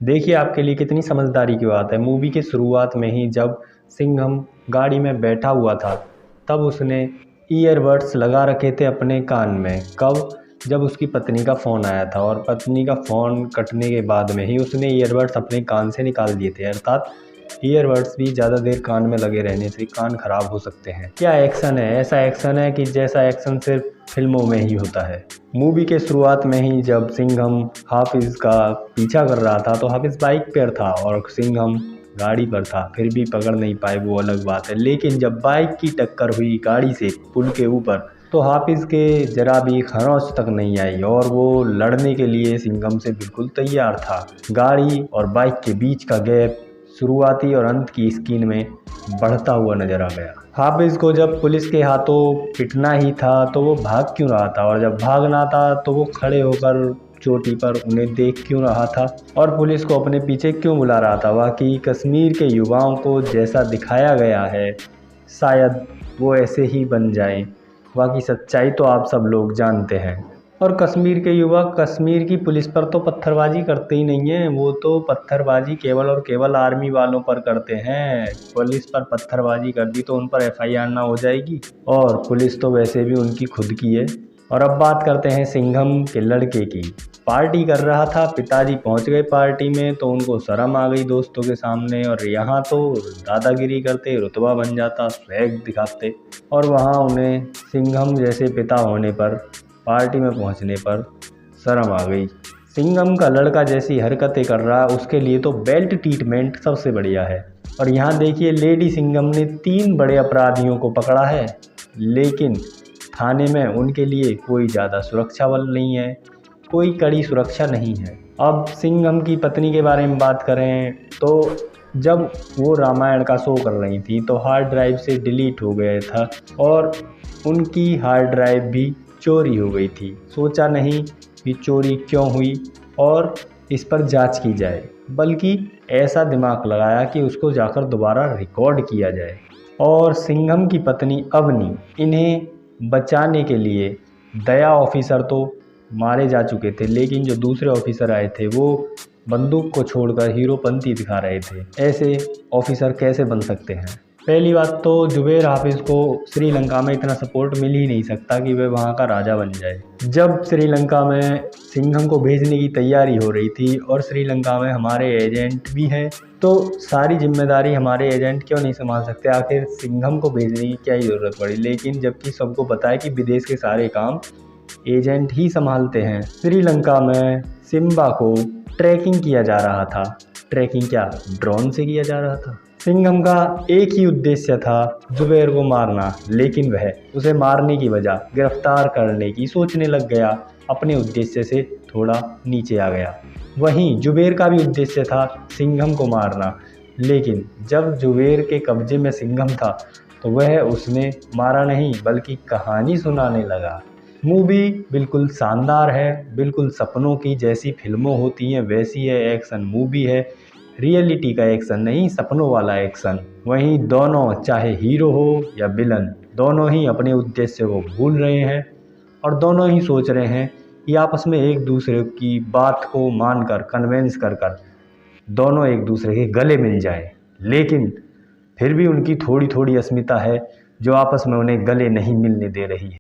देखिए आपके लिए कितनी समझदारी की बात है। मूवी के शुरुआत में ही जब सिंघम गाड़ी में बैठा हुआ था, तब उसने ईयरबड्स लगा रखे थे अपने कान में। कब? जब उसकी पत्नी का फ़ोन आया था और पत्नी का फ़ोन कटने के बाद में ही उसने ईयरबड्स अपने कान से निकाल दिए थे। अर्थात ईयरबड्स भी ज़्यादा देर कान में लगे रहने से कान खराब हो सकते हैं। क्या एक्शन है! ऐसा एक्शन है कि जैसा एक्शन सिर्फ फिल्मों में ही होता है। मूवी के शुरुआत में ही जब सिंघम हाफिज़ का पीछा कर रहा था, तो हाफिज़ बाइक पर था और सिंघम गाड़ी पर था, फिर भी पकड़ नहीं पाए, वो अलग बात है। लेकिन जब बाइक की टक्कर हुई गाड़ी से पुल के ऊपर, तो हाफिज़ के जरा भी खरोंच तक नहीं आई और वो लड़ने के लिए सिंघम से बिल्कुल तैयार था। गाड़ी और बाइक के बीच का गैप शुरुआती और अंत की स्क्रीन में बढ़ता हुआ नजर आ गया। हाफिज़ को जब पुलिस के हाथों पिटना ही था तो वो भाग क्यों रहा था, और जब भागना था तो वो खड़े होकर चोटी पर उन्हें देख क्यों रहा था, और पुलिस को अपने पीछे क्यों बुला रहा था। वाकई कश्मीर के युवाओं को जैसा दिखाया गया है, शायद वो ऐसे ही बन जाएं। बाकी सच्चाई तो आप सब लोग जानते हैं। और कश्मीर के युवा कश्मीर की पुलिस पर तो पत्थरबाजी करते ही नहीं हैं, वो तो पत्थरबाजी केवल और केवल आर्मी वालों पर करते हैं। पुलिस पर पत्थरबाजी कर दी तो उन पर एफआईआर ना हो जाएगी, और पुलिस तो वैसे भी उनकी खुद की है। और अब बात करते हैं सिंघम के लड़के की। पार्टी कर रहा था, पिताजी पहुंच गए पार्टी में तो उनको शर्म आ गई दोस्तों के सामने, और यहाँ तो दादागिरी करते, रुतबा बन जाता, स्वैग दिखाते, और वहाँ उन्हें सिंघम जैसे पिता होने पर, पार्टी में पहुंचने पर शर्म आ गई। सिंघम का लड़का जैसी हरकतें कर रहा है उसके लिए तो बेल्ट ट्रीटमेंट सबसे बढ़िया है। और यहाँ देखिए लेडी सिंघम ने 3 बड़े अपराधियों को पकड़ा है, लेकिन थाने में उनके लिए कोई ज़्यादा सुरक्षा बल नहीं है, कोई कड़ी सुरक्षा नहीं है। अब सिंघम की पत्नी के बारे में बात करें तो जब वो रामायण का शो कर रही थी तो हार्ड ड्राइव से डिलीट हो गया था और उनकी हार्ड ड्राइव भी चोरी हो गई थी। सोचा नहीं कि चोरी क्यों हुई और इस पर जांच की जाए, बल्कि ऐसा दिमाग लगाया कि उसको जाकर दोबारा रिकॉर्ड किया जाए। और सिंघम की पत्नी अवनी इन्हें बचाने के लिए, दया ऑफिसर तो मारे जा चुके थे, लेकिन जो दूसरे ऑफिसर आए थे वो बंदूक को छोड़कर हीरोपंती दिखा रहे थे। ऐसे ऑफिसर कैसे बन सकते हैं? पहली बात तो जुबेर हाफिज़ को श्रीलंका में इतना सपोर्ट मिल ही नहीं सकता कि वह वहाँ का राजा बन जाए। जब श्रीलंका में सिंघम को भेजने की तैयारी हो रही थी और श्रीलंका में हमारे एजेंट भी हैं, तो सारी जिम्मेदारी हमारे एजेंट क्यों नहीं संभाल सकते? आखिर सिंघम को भेजने की क्या ही ज़रूरत पड़ी? लेकिन जबकि सबको पता है कि विदेश के सारे काम एजेंट ही संभालते हैं। श्रीलंका में सिम्बा को ट्रैकिंग किया जा रहा था। ट्रैकिंग क्या, ड्रोन से किया जा रहा था? सिंघम का एक ही उद्देश्य था, जुबेर को मारना, लेकिन वह उसे मारने की बजाय गिरफ्तार करने की सोचने लग गया, अपने उद्देश्य से थोड़ा नीचे आ गया। वहीं जुबेर का भी उद्देश्य था सिंघम को मारना, लेकिन जब जुबेर के कब्जे में सिंघम था तो वह उसने मारा नहीं बल्कि कहानी सुनाने लगा। मूवी बिल्कुल शानदार है, बिल्कुल सपनों की जैसी फिल्मों होती हैं वैसी है। एक्शन मूवी है, रियलिटी का एक्शन नहीं, सपनों वाला एक्शन। वहीं दोनों, चाहे हीरो हो या विलन, दोनों ही अपने उद्देश्य को भूल रहे हैं और दोनों ही सोच रहे हैं कि आपस में एक दूसरे की बात को मानकर, कन्वेंस कर कर दोनों एक दूसरे के गले मिल जाए। लेकिन फिर भी उनकी थोड़ी थोड़ी अस्मिता है जो आपस में उन्हें गले नहीं मिलने दे रही है।